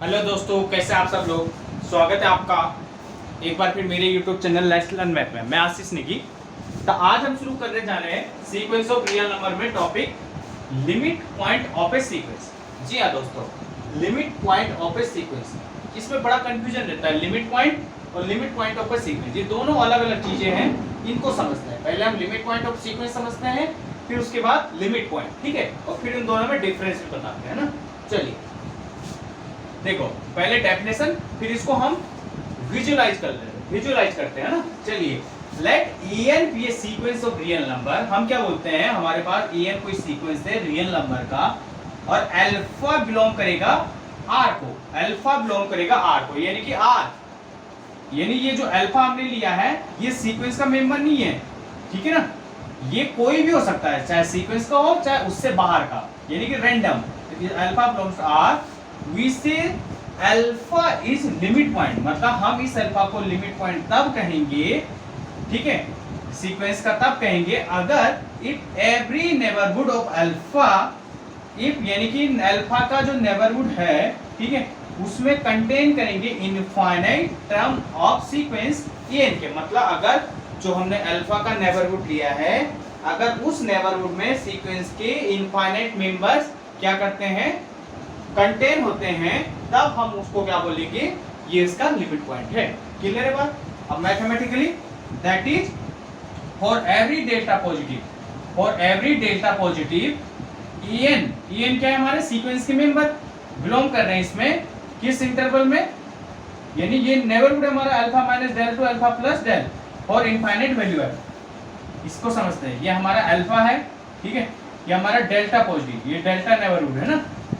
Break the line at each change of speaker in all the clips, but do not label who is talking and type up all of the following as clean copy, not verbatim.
Hello दोस्तों, कैसे आप सब लोग। स्वागत है आपका एक बार फिर मेरे YouTube channel let's learn math में। मैं आशीष नेगी। तो आज हम शुरू करने जा रहे हैं सीक्वेंस ऑफ रियल नंबर में topic limit point of a sequence. जी हाँ दोस्तों, limit point of a sequence. इसमें बड़ा कंफ्यूजन रहता है, लिमिट पॉइंट और limit point of a sequence, ये दोनों अलग अलग चीजें हैं, इनको समझते हैं। पहले हम लिमिट पॉइंट ऑफ सीक्वेंस समझते हैं, फिर उसके बाद लिमिट पॉइंट, ठीक है, और फिर इन दोनों में डिफरेंस भी बताते हैं ना। चलिए देखो, पहले डेफिनेशन, फिर इसको हम विजुअलाइज करते हैं ना। चलिए, let en be a sequence of real number. हम क्या बोलते हैं, हमारे पास en कोई सीक्वेंस है रियल नंबर का, और अल्फा बिलोंग करेगा r को, अल्फा बिलोंग करेगा r को, यानी कि r, यानी ये जो अल्फा हमने लिया है ये सीक्वेंस का मेंबर नहीं है, ठीक है ना। ये कोई भी हो सकता है, चाहे सीक्वेंस का हो चाहे उससे बाहर का, यानी कि random. Alpha belongs to r, we say alpha is limit point, मतलब हम इस अल्फा को लिमिट पॉइंट तब कहेंगे, ठीक है, सीक्वेंस का तब कहेंगे अगर if every neighbourhood of alpha, if यानी कि अल्फा का जो नेबरहुड है, ठीक है, उसमें कंटेन करेंगे infinite term of sequence en के, मतलब अगर जो हमने अल्फा का नेबरहुड लिया है, अगर उस नेबरहुड में सीक्वेंस के इनफाइनाइट मेंबर्स क्या करते हैं, कंटेन होते हैं, तब हम उसको क्या बोलेंगे, ये इसका लिमिट पॉइंट है। क्लियर है बात। अब mathematically that is for every delta positive, for every delta positive en क्या है, हमारे सीक्वेंस के मेंबर बिलोंग कर रहे हैं इसमें, किस इंटरवल में, यानी ये नेबरहुड है हमारा alpha minus del to alpha plus del और इनफाइनाइट वैल्यू है, इसको समझते हैं। ये हमारा अल्फा है, ठीक है, ये हमारा डेल्टा पॉजिटिव, ये डेल्टा नेबरहुड है ना,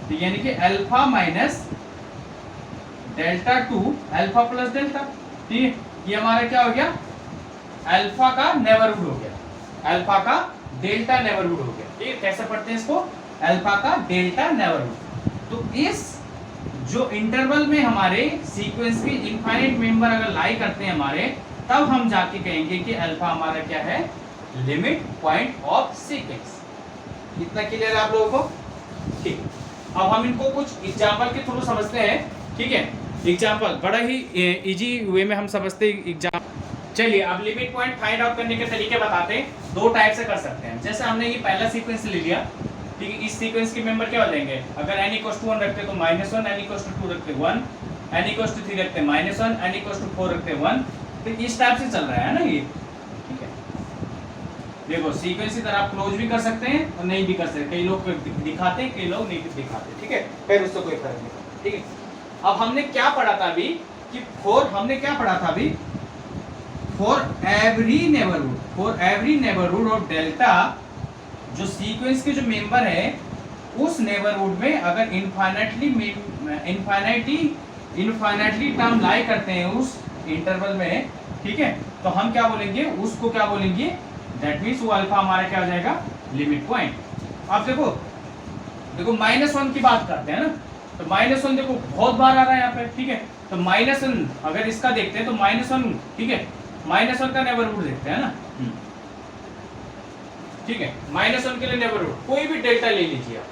तो यानी कि alpha minus delta to alpha plus delta, ठीक है, ये हमारा क्या हो गया, अल्फा का नेबरहुड हो गया, अल्फा का डेल्टा नेबरहुड हो गया, ठीक है। कैसे पढ़ते हैं इसको, अल्फा का डेल्टा नेबरहुड। तो इस जो इंटरवल में हमारे सीक्वेंस के इनफाइनाइट मेंबर अगर लाई करते हैं हमारे, तब हम जाके कहेंगे कि अल्फा हमारा क्या है, लिमिट पॉइंट ऑफ सीक्वेंस। इतना क्लियर है आप लोगों को, ठीक। अब हम इनको कुछ एग्जांपल के थ्रू समझते हैं, ठीक है। एग्जांपल बड़ा ही इजी वे में हम समझते हैं एग्जांपल। चलिए, अब लिमिट पॉइंट फाइंड आउट करने के तरीके बताते हैं। दो टाइप से कर सकते हैं। जैसे हमने ये पहला सीक्वेंस ले लिया, ठीक है, इस सीक्वेंस के मेंबर क्या हो जाएंगे, अगर n = 1 रखते तो -1, n = 2 रखते 1, n = 3 रखते -1, n = 4 रखते 1, तो इस टाइप से चल रहा है ना ये, ठीक है। देखो, सीक्वेंस की तरह आप क्लोज भी कर सकते हैं और नहीं भी कर सकते, कई लोग दिखाते हैं, कई लोग नहीं दिखाते, ठीक है, फिर उससे कोई फर्क नहीं पड़ता, ठीक है। अब हमने क्या पढ़ा था अभी कि for every neighbourhood of delta, जो सीक्वेंस के जो मेंबर है उस नेबरहुड में अगर इनफाइनाइटली टर्म लाई करते हैं उस इंटरवल में, ठीक है, तो हम क्या बोलेंगे, उसको क्या बोलेंगे, दैट मींस वो अल्फा हमारा क्या हो जाएगा, लिमिट पॉइंट। अब देखो -1 की बात करते हैं ना, तो -1 देखो बहुत बार आ रहा है यहाँ पे, ठीक है, तो -1 अगर इसका देखते हैं तो -1, ठीक है, -1 का नेबरहुड देखते हैं ना, ठीक है, -1 के लिए नेबरहुड कोई भी डेल्टा ले लीजिए आप,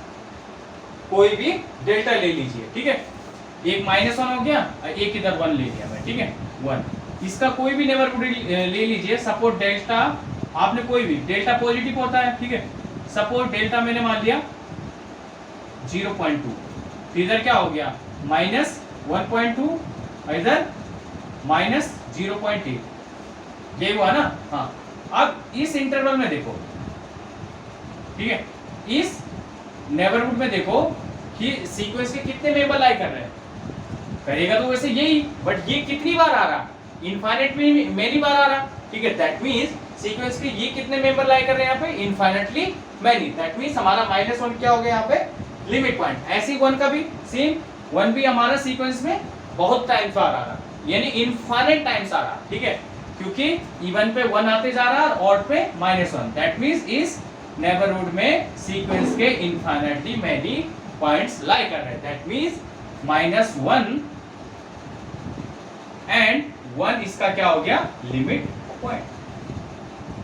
कोई भी डेल्टा ले लीजिए, ठीक है, एक -1 हो गया, एक इधर 1 ले लिया मैं, ठीक है, 1, इसका कोई भी नेबरहुड ले लीजिए। सपोज डेल्टा आपने कोई भी डेल्टा पॉजिटिव होता है, ठीक है, सपोज डेल्टा मैंने मान लिया 0.2, तो इधर क्या हो गया, -1.2, इधर -0.8, ये हुआ ना। हाँ, अब इस इंटरवल में देखो, ठीक है, इस नेबरहुड में देखो कि सीक्वेंस के कितने मेंबर लाई कर रहे हैं, करेगा तो वैसे यही, बट ये कितनी बार आ रहा, इनफाइनाइट में मेनी बार आ रहा, ठीक है, दैट मींस सीक्वेंस के ये कितने मेंबर लाई कर रहे हैं यहाँ पे, इनफाइनाइटली मैनी, दैट मींस हमारा -1 क्या हो गया यहाँ पे, लिमिट पॉइंट। ऐसी 1 का भी सेम, 1 भी हमारा सीक्वेंस में बहुत टाइम्स आ रहा, यानी इनफाइनाइट टाइम्स आ रहा, ठीक है, क्योंकि इवन पे 1 आते जा रहा है और ऑड पे -1, दैट मींस इस नेबरहुड में सीक्वेंस के इनफाइनाइटली मैनी पॉइंट्स लाई कर रहे हैं, दैट मींस -1 एंड 1 इसका क्या हो गया, लिमिट पॉइंट।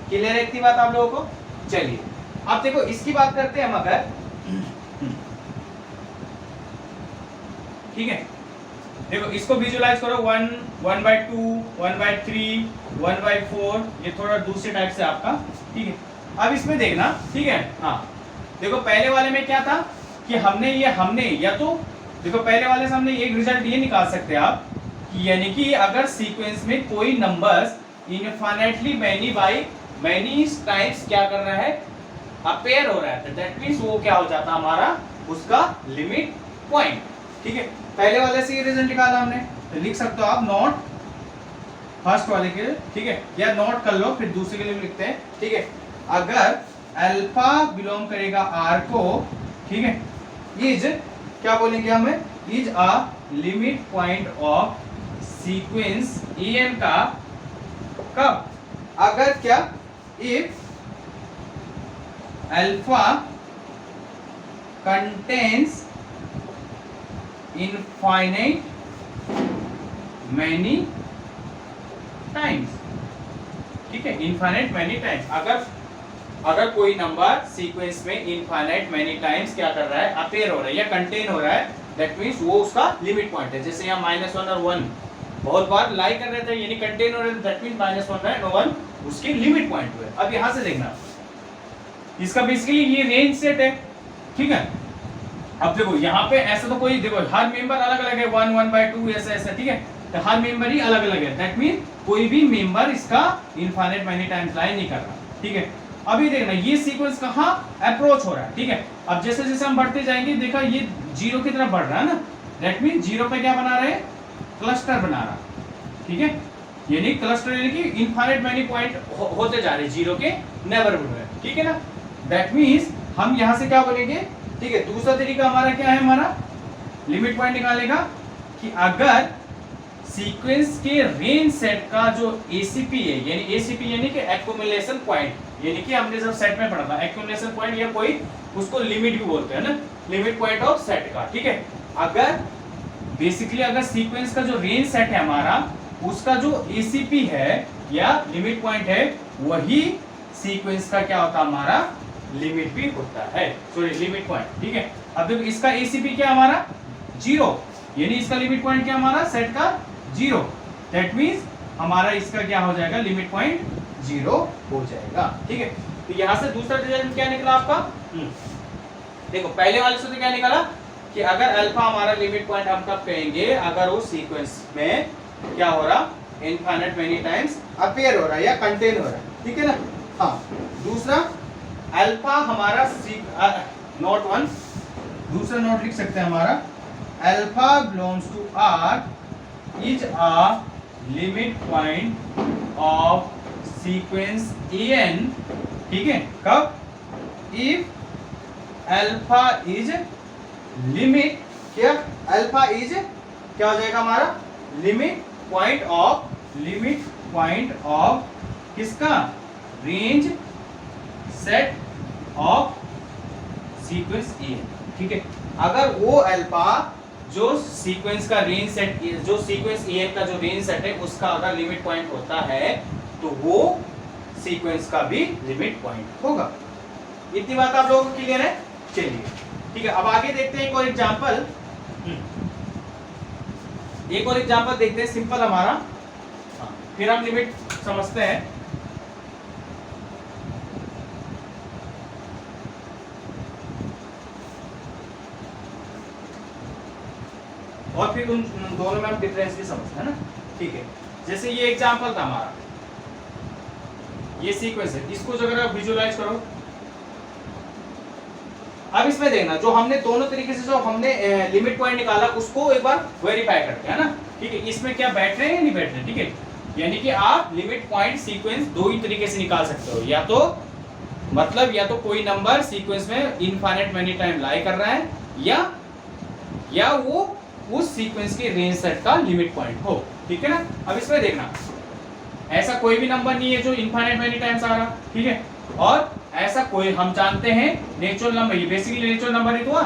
क्लियर है इतनी बात आप लोगों को। चलिए, अब देखो इसकी बात करते हैं हम अगर, ठीक है, देखो इसको विजुलाइज करो, 1, 1/2, 1/3, 1/4, ये थोड़ा दूसरे टाइप से आपका, ठीक है। अब इसमें देखना, ठीक है, हाँ देखो पहले वाले में क्या था कि हमने या तो देखो पहले वाले से हमने एक रिजल्ट ये निकाल सकते हैं आप कि यानी कि अगर सीक्वेंस में कोई नंबर्स इनफाइनाइटली मैनी टाइम्स क्या कर रहा है, अपेयर हो रहा है, तो दैट मींस वो क्या हो जाता हमारा उसका लिमिट पॉइंट, ठीक है। पहले वाले से ये रिजल्ट निकाला हमने, तो लिख सकते हो आप नॉट फर्स्ट वाले के लिए, ठीक है, या नोट कर लो, फिर दूसरे के लिए लिखते हैं, ठीक है। अगर अल्फा बिलोंग करेगा आर को, ठीक है, इज क्या बोलेंगे हमें, is a limit point of sequence n का कब, अगर क्या, if alpha contains infinite many times, ठीक है, इनफाइनाइट मैनी टाइम्स, अगर कोई नंबर सीक्वेंस में इनफाइनाइट मैनी टाइम्स क्या कर रहा है, अपेयर हो रहा है या कंटेन हो रहा है, दैट मींस वो उसका लिमिट पॉइंट है। जैसे यहाँ -1 और 1 बहुत बार लाई कर रहे थे, यानी कंटेन हो रहे थे, दैट मींस -1 है, 1 उसकी लिमिट पॉइंट हुए। अब यहाँ से देखना, इसका बेसिकली ये रेंज सेट है, ठीक है। अब देखो यहाँ पे ऐसा तो कोई, देखो हर मेंबर अलग अलग है, 1, 1/2 ऐसा, ठीक है, तो हर मेंबर ही अलग अलग है, दैट मीन कोई भी मेंबर इसका इनफाइनाइट मैनी टाइम्स लाई नहीं कर रहा, ठीक है। अभी देखना ये सीक्वेंस कहाँ अप्रोच हो रहा है, ठीक है। अब जैसे जैसे हम बढ़ते जाएंगे, देखा ये 0 की तरफ बढ़ रहा है ना, दैट मीन 0 पे क्या बना रहे हैं, क्लस्टर बना रहा, ठीक है, यानी क्लस्टर यानी कि इनफाइनाइट मैनी पॉइंट होते जा रहे हैं 0 के नेबरहुड में, ठीक है ना। दैट मीन्स हम यहाँ से क्या बोलेंगे, ठीक है। दूसरा तरीका हमारा क्या है, हमारा लिमिट पॉइंट निकालेगा कि अगर सीक्वेंस के रेंज सेट का जो एसीपी है, यानी एसीपी यानी कि एक्युमुलेशन पॉइंट, यानी कि हमने जब सेट में पढ़ा था एक्युमुलेशन पॉइंट, या कोई उसको लिमिट भी बोलते हैं ना, लिमिट पॉइंट ऑफ सेट का, ठीक है। अगर बेसिकली अगर सीक्वेंस का जो रेंज सेट है हमारा, उसका जो एसीपी है या लिमिट पॉइंट है, वही सीक्वेंस का क्या होता है, हमारा लिमिट भी होता है, सॉरी लिमिट पॉइंट, ठीक है। अब देखो इसका एसीपी क्या हमारा 0, यानी इसका लिमिट पॉइंट क्या हमारा सेट का 0, दैट मींस हमारा इसका क्या हो जाएगा, लिमिट पॉइंट 0 हो जाएगा, ठीक है। तो यहां से दूसरा रिजल्ट क्या निकला आपका, देखो पहले वाले से तो क्या निकला कि अगर अल्फा हमारा लिमिट पॉइंट हम कब कहेंगे, अगर वो सीक्वेंस में क्या हो रहा, इनफाइनाइट मेनी टाइम्स अपीयर हो रहा है या कंटेन हो रहा है, ठीक है ना। हाँ, दूसरा अल्फा हमारा नोट 1, दूसरा नोट लिख सकते हैं हमारा, alpha belongs to r is a limit point of sequence n, ठीक है, कब, इफ अल्फा इज लिमिट, क्या अल्फा इज क्या हो जाएगा हमारा, लिमिट पॉइंट ऑफ किसका, range set of sequence a, ठीक है। अगर वो अल्फा जो सीक्वेंस का रेंज सेट, जो सीक्वेंस ए का जो रेंज सेट है उसका अगर लिमिट पॉइंट होता है, तो वो सीक्वेंस का भी लिमिट पॉइंट होगा। इतनी बात आप लोगों को क्लियर है, चलिए ठीक है। अब आगे देखते हैं एक और एग्जांपल, देखते हैं सिंपल हमारा, फिर हम लिमिट समझते हैं। और फिर उन दोनों में हम डिफरेंस भी समझते हैं ना, ठीक है। जैसे ये एग्जांपल था हमारा, ये सीक्वेंस है, इसको अगर आप विजुअलाइज करो, अब इसमें देखना जो हमने दोनों तरीके से जो हमने लिमिट पॉइंट निकाला उसको एक बार वेरीफाई करते हैं ना, ठीक है। इसमें क्या बैठ रहे हैं या नहीं बैठ रहे, ठीक है। यानी कि आप लिमिट पॉइंट सीक्वेंस दो ही तरीके से निकाल सकते हो, या तो मतलब या तो कोई नंबर सीक्वेंस में इनफाइनाइट मेनी टाइम लाई कर रहा है, या वो उस सीक्वेंस के रेंज सेट का लिमिट पॉइंट हो, ठीक है ना। अब इसमें देखना ऐसा कोई भी नंबर नहीं है जो इनफाइनाइट मेनी टाइम्स आ रहा, ठीक है। और ऐसा कोई, हम जानते हैं नेचुरल नंबर, ये बेसिकली नेचुरल नंबर ही तो हुआ,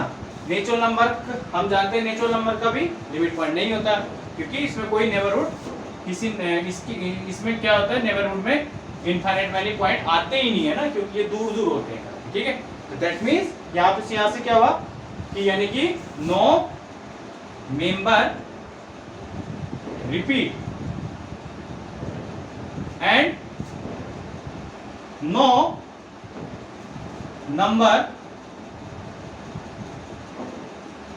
नेचुरल नंबर हम जानते हैं नेचुरल नंबर का भी लिमिट पॉइंट नहीं होता, क्योंकि इसमें कोई नेबरहुड इसमें क्या होता है, नेबरहुड में इनफाइनाइट मेनी पॉइंट आते ही नहीं है ना, क्योंकि ये दूर दूर होते हैं, ठीक है। तो दैट मींस यहाँ से क्या हुआ कि यानी कि no member repeat and no number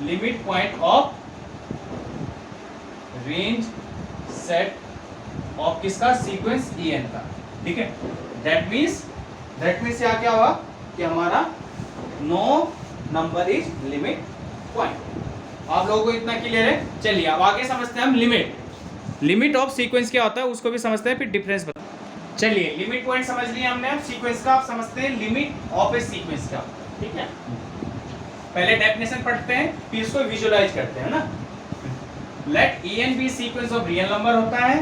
limit point of range set of किसका सीक्वेंस en का, ठीक है। दैट मीन्स यहाँ क्या हुआ कि हमारा no number is limit point. आप लोगों को इतना क्लियर है? चलिए अब आगे समझते हैं हम लिमिट ऑफ सीक्वेंस क्या होता है उसको भी समझते हैं, फिर डिफरेंस बता। चलिए लिमिट पॉइंट समझ लिया हमने, अब सीक्वेंस का आप समझते हैं लिमिट ऑफ ए सीक्वेंस का, ठीक है। पहले डेफिनेशन पढ़ते हैं फिर इसको विजुअलाइज करते हैं ना। Let en be sequence of real number होता है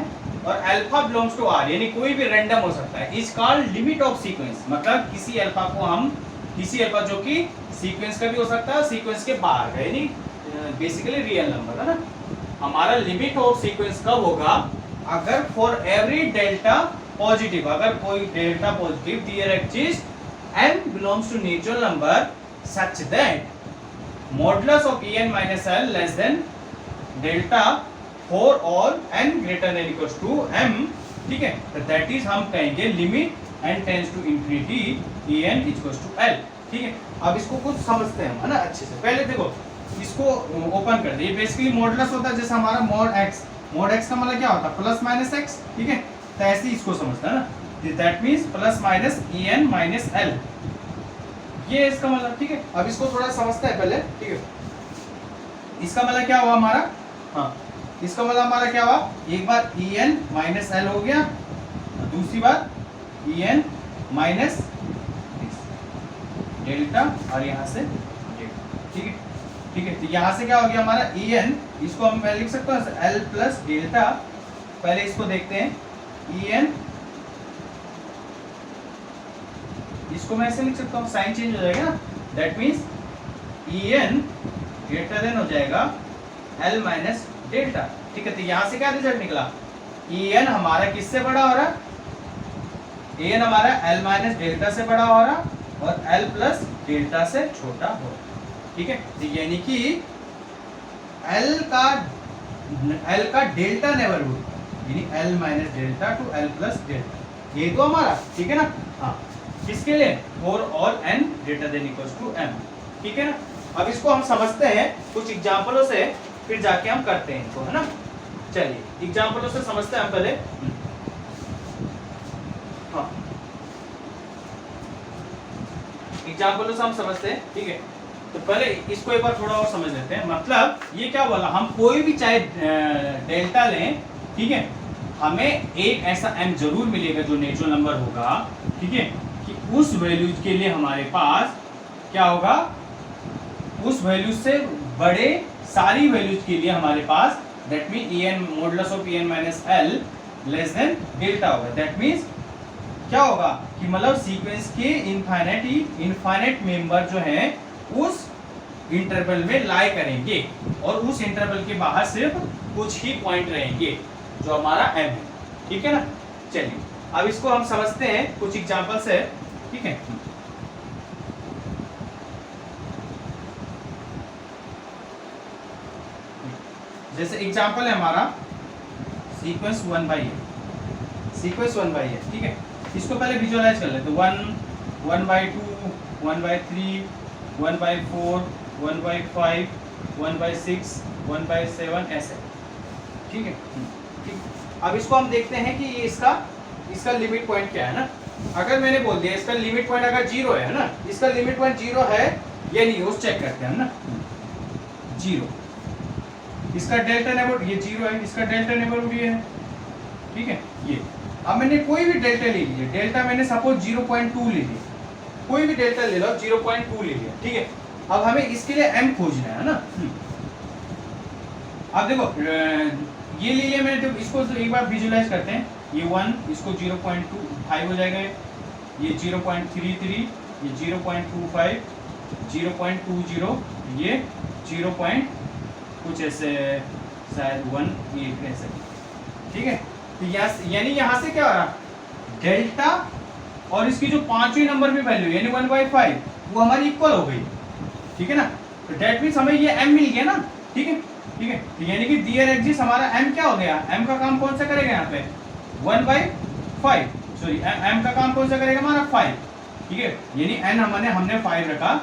और अल्फा बिलोंग्स टू r, यानी कोई भी रैंडम हो सकता है, is called limit of sequence. मतलब किसी अल्फा जो कि सीक्वेंस का भी हो सकता है, सीक्वेंस के बाहर का, यानी बेसिकली रियल नंबर है ना। हमारा लिमिट ऑफ सीक्वेंस कब होगा? अगर फॉर एवरी डेल्टा पॉजिटिव, अगर कोई delta positive there exist n belongs to natural number such that modulus of en minus l less than delta for all n greater than equals to m, ठीक है। तो that is हम कहेंगे limit n tends to infinity en equals to l, ठीक है। अब इसको कुछ समझते हैं है ना अच्छे से। पहले देखो इसको ओपन कर दे। बेसिकली मॉडुलस होता है जैसे हमारा मॉड x का मतलब क्या होता है? प्लस माइनस x, ठीक है। तो ऐसे ही इसको समझता है ना। That means plus minus en minus l, ये इसका मतलब, ठीक है। अब इसको थोड़ा समझते हैं पहले, ठीक है। इसका मतलब क्या हुआ हमारा? हाँ, इसका मतलब हमारा क्या हुआ? एक बार en माइनस l हो गया, दूसरी बार en माइनस डेल्टा और यहाँ से डेल्टा, ठीक है, ठीक है। तो यहाँ से क्या हो गया हमारा en, इसको हम पहले लिख सकते हैं l प्लस डेल्टा। पहले इसको देखते हैं en, इसको मैं ऐसे लिख सकता हूँ, साइन चेंज हो जाएगा ना। That means en greater than हो जाएगा l माइनस डेल्टा, ठीक है। तो यहाँ से क्या रिजल्ट निकला? en हमारा किससे बड़ा हो रहा? en हमारा l माइनस डेल्टा से बड़ा हो रहा और l प्लस डेल्टा से छोटा हो रहा, ठीक है। तो यानी कि l का डेल्टा नेबरहुड, यानी l minus delta to l plus delta, ये तो हमारा, ठीक है ना। हाँ, किसके लिए? For all n greater than equals to m, ठीक है ना। अब इसको हम समझते हैं कुछ एग्जांपलों से, फिर जाके हम करते हैं इनको, है ना। चलिए एग्जांपलों से समझते हैं हम पहले। हाँ, एग्जांपलों से हम समझते हैं, ठीक है। तो पहले इसको एक बार थोड़ा और समझ लेते हैं। मतलब ये क्या बोला, हम कोई भी चाहे डेल्टा लें, ठीक है, हमें एक ऐसा m जरूर मिलेगा जो नेचुरल नंबर होगा, ठीक है, कि उस वैल्यूज के लिए हमारे पास क्या होगा? उस वैल्यूज से बड़े सारी वैल्यूज के लिए हमारे पास that mean en modulus of en minus l less than delta होगा। दैट मीन्स क्या होगा कि मतलब सीक्वेंस के इनफाइनाइट मेंबर जो है उस इंटरवल में लाई करेंगे और उस इंटरवल के बाहर सिर्फ कुछ ही पॉइंट रहेंगे जो हमारा m है, ठीक है ना। चलिए अब इसको हम समझते हैं कुछ एग्जांपल से, ठीक है। जैसे एग्जांपल है हमारा सीक्वेंस 1/n, सीक्वेंस 1/n, ठीक है। इसको पहले विजुअलाइज कर लेते हैं। 1, 1/2, 1/3, 1/4, 1/5, 1/6, 1/7 ऐसे, ठीक है, ठीक। अब इसको हम देखते हैं कि ये इसका लिमिट पॉइंट क्या है ना। अगर मैंने बोल दिया इसका लिमिट पॉइंट अगर 0 है ना, इसका लिमिट पॉइंट 0 है या नहीं, उस चेक करते हैं ना। 0, इसका डेल्टा नेबरहुड ये 0 है, इसका डेल्टा नेबरहुड ये है, ठीक है। ये अब मैंने कोई भी डेल्टा ले लिया, डेल्टा मैंने सपोज 0.2 ले लिया, कोई भी डेल्टा ले लो, 0.2 ले लिया, ठीक है। अब हमें इसके लिए m खोजना है ना। अब देखो ये ले लिया मैंने, तो इसको एक बार विजुअलाइज करते हैं। ये 1, इसको 0.25 हो जाएगा, ये 0.33, ये 0.25, 0.20, ये 0. कुछ ऐसे शायद 1 ये ऐसे, ठीक है। तो यानी यहाँ से क्या हो रहा? डेल्टा और इसकी जो पांचवी नंबर में वैल्यू यानी 1/5 वो हमारी इक्वल हो गई, ठीक है ना। तो डेट मीन्स हमें ये m मिल गया ना, ठीक है। ठीक है, तो यानी कि डियर एक्सिस हमारा m क्या हो गया, m का काम कौन सा करेगा यहाँ पे 1/5, सॉरी m का काम कौन सा करेगा हमारा 5, ठीक है, यानी n हमने 5 रखा,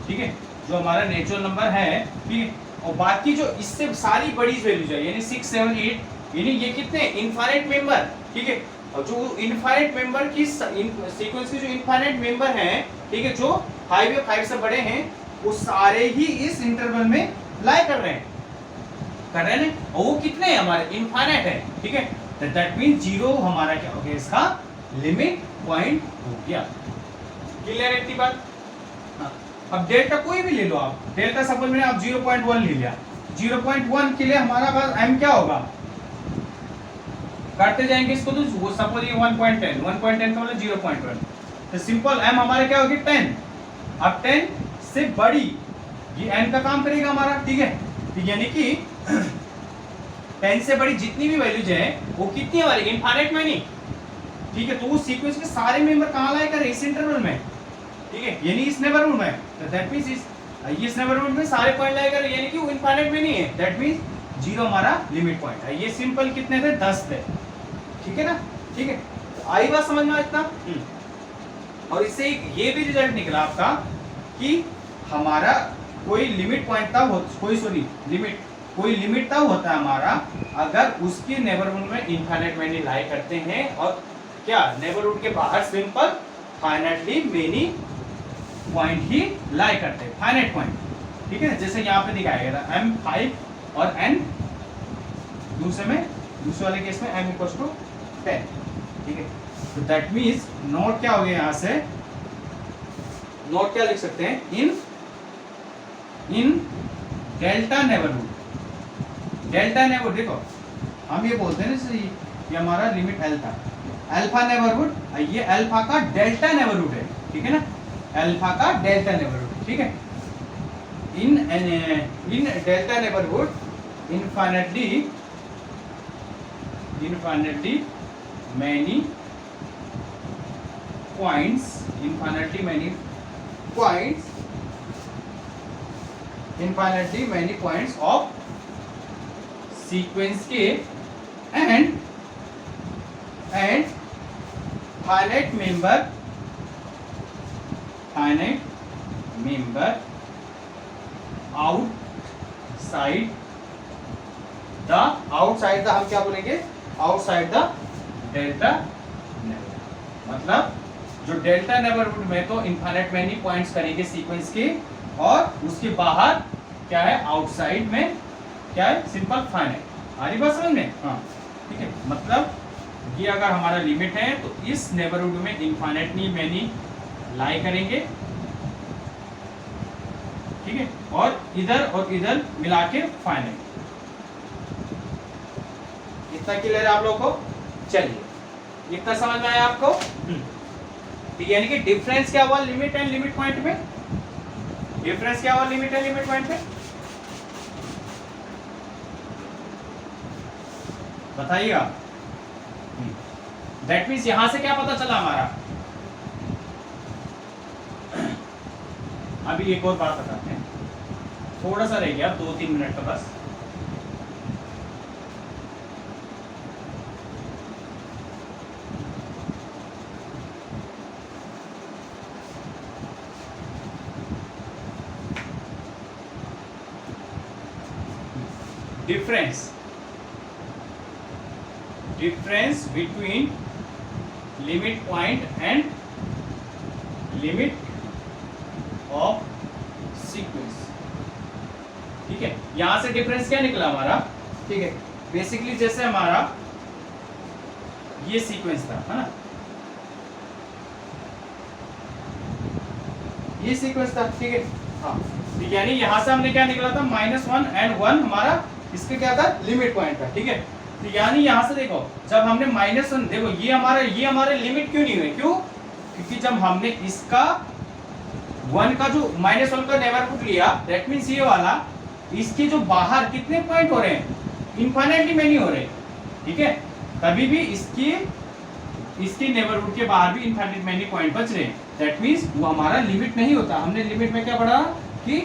ठीक है, जो हमारा नेचुरल नंबर है, ठीक है, और बाकी जो इससे सारी बड़ी वैल्यूज है यानी 6 7 8, यानी ये कितने इनफाइनाइट मेंबर, ठीक है, और जो इनफाइनाइट मेंबर की सीक्वेंस के जो इनफाइनाइट मेंबर हैं, ठीक है, जो 5 या 5 से बड़े हैं, वो सारे ही इस इंटरवल में लाई कर रहे हैं ना, और वो कितने हैं हमारे इनफाइनाइट है, ठीक है, तो दैट मीन 0 हमारा क्या हो गया, इसका लिमिट पॉइंट हो गया। क्लियर है इतनी बात? हाँ। अब डेल्टा कोई भी ले लो आप, डेल्टा सपोज मैंने आप 0.1 ले लिया, 0.1 के लिए हमारा पास m क्या होगा, काटते जाएंगे इसको, तो वो सपोज ये 1.10 का मतलब 0.1, तो सिंपल m हमारा क्या होगी 10, अब 10 से बड़ी ये n का काम करेगा हमारा, ठीक है, तो यानी कि 10 से बड़ी जितनी भी वैल्यूज है वो कितनी है हमारी इनफाइनाइट में नहीं, ठीक है, तो वो सीक्वेंस के सारे मेंबर कहां लाए कर इस इंटरवल में, ठीक है, यानी इस नेबरहुड में, तो दैट मींस इस नेबरहुड में सारे पॉइंट लाए कर, यानी कि वो इनफाइनाइट में नहीं है, दैट मींस 0 हमारा लिमिट पॉइंट है। ये सिंपल कितने थे 10 थे, ठीक है ना, ठीक है, तो आई बात समझ में इतना। और इससे ये भी रिजल्ट निकला आपका कि हमारा कोई लिमिट पॉइंट था, कोई लिमिट तब होता है हमारा अगर उसके नेबरहुड में इनफाइनाइट मैनी लाई करते हैं, और क्या नेबरहुड के बाहर सिंपल फाइनाइटली मेनी पॉइंट ही लाई करते हैं, फाइनाइट पॉइंट, ठीक है, जैसे यहाँ पे दिखाया गया था m5 और n, दूसरे वाले केस में m = 10, ठीक है, तो दैट मींस नोट क्या हो गया, यहाँ से नोट क्या लिख सकते हैं, इन डेल्टा नेबरहुड, देखो हम ये बोलते हैं ना, ये हमारा लिमिट L था, अल्फा नेबरहुड, ये अल्फा का डेल्टा नेबरहुड है, ठीक है ना, अल्फा का डेल्टा नेबरहुड, ठीक है, in delta neighbourhood infinitely many points of sequence के and finite member outside the हम क्या बोलेंगे, आउटसाइड द डेल्टा नेबरहुड, मतलब जो डेल्टा नेबरहुड में तो इनफाइनाइट मैनी पॉइंट्स करेंगे सीक्वेंस के, और उसके बाहर क्या है, आउटसाइड में क्या है, सिंपल फाइनाइट। आ रही बात समझ में? हाँ, ठीक है, मतलब ये अगर हमारा लिमिट है तो इस नेबरहुड में इनफाइनाइटली मैनी लाई करेंगे, ठीक है, और इधर मिला के फाइनाइट। इतना क्लियर है आप लोगों को? चलिए, इतना समझ में आया आपको? यानी कि डिफरेंस क्या हुआ लिमिट एंड लिमिट पॉइंट में, डिफरेंस क्या हुआ लिमिट एंड लिमिट पॉइंट में, बताइएगा। दैट मीन्स यहां से क्या पता चला हमारा, अभी एक और बात बताते हैं, थोड़ा सा रह गया 2-3 मिनट का बस। difference between limit point and limit of sequence, ठीक है, यहां से डिफरेंस क्या निकला हमारा, ठीक है, बेसिकली जैसे हमारा ये सीक्वेंस था, है ना, ये सीक्वेंस था, ठीक है, हाँ, यानी यहां से हमने क्या निकला था -1 and 1 हमारा इसके क्या था, लिमिट पॉइंट था, ठीक है, तो यानी यहां से देखो जब हमने -1, देखो ये हमारे लिमिट क्यों नहीं हुए, क्यों, क्योंकि जब हमने इसका 1 का जो -1 का नेबरहुड लिया, दैट मींस ये वाला, इसके जो बाहर कितने पॉइंट हो रहे हैं, इनफाइनाइटली मैनी हो रहे हैं, ठीक है, कभी भी इसके नेबरहुड के बाहर भी इनफाइनाइट मैनी पॉइंट बच रहे हैं, दैट मींस वो हमारा लिमिट नहीं होता। हमने लिमिट में क्या पढ़ा कि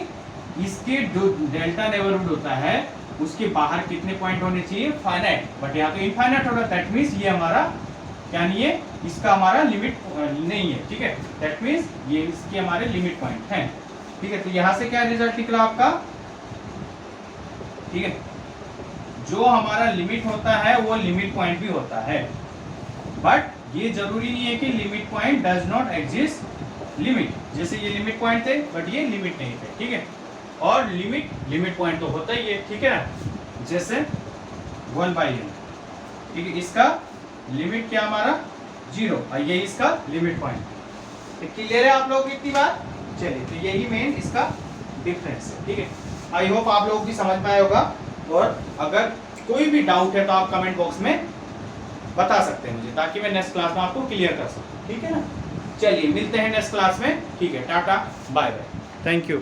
इसके जो डेल्टा नेबरहुड होता है उसके बाहर कितने पॉइंट होने चाहिए, फाइनाइट, बट यहाँ तो इनफाइनाइट हो रहा है, दैट मीन्स ये हमारा क्या नहीं है, इसका हमारा लिमिट नहीं है, ठीक है, दैट मीन्स ये इसके हमारे लिमिट पॉइंट हैं, ठीक है। तो यहाँ से क्या रिजल्ट निकला आपका, ठीक है, जो हमारा लिमिट होता है वो लिमिट पॉइंट भी होता है, बट ये जरूरी नहीं है कि limit point does not exist limit, जैसे ये लिमिट पॉइंट थे बट ये लिमिट नहीं थे, ठीक है, और लिमिट पॉइंट तो होता ही है, ठीक है ना, जैसे 1/n, ठीक है, इसका लिमिट क्या हमारा 0 और ये इसका लिमिट पॉइंट, तो क्लियर है आप लोगों को इतनी बात। चलिए, तो यही मेन इसका डिफरेंस है, ठीक है। आई होप आप लोगों की समझ में आया होगा, और अगर कोई भी डाउट है तो आप कमेंट बॉक्स में बता सकते हैं मुझे, ताकि मैं नेक्स्ट क्लास में आपको क्लियर कर सकूं, ठीक है ना। चलिए मिलते हैं नेक्स्ट क्लास में, ठीक है, tata bye bye, thank you.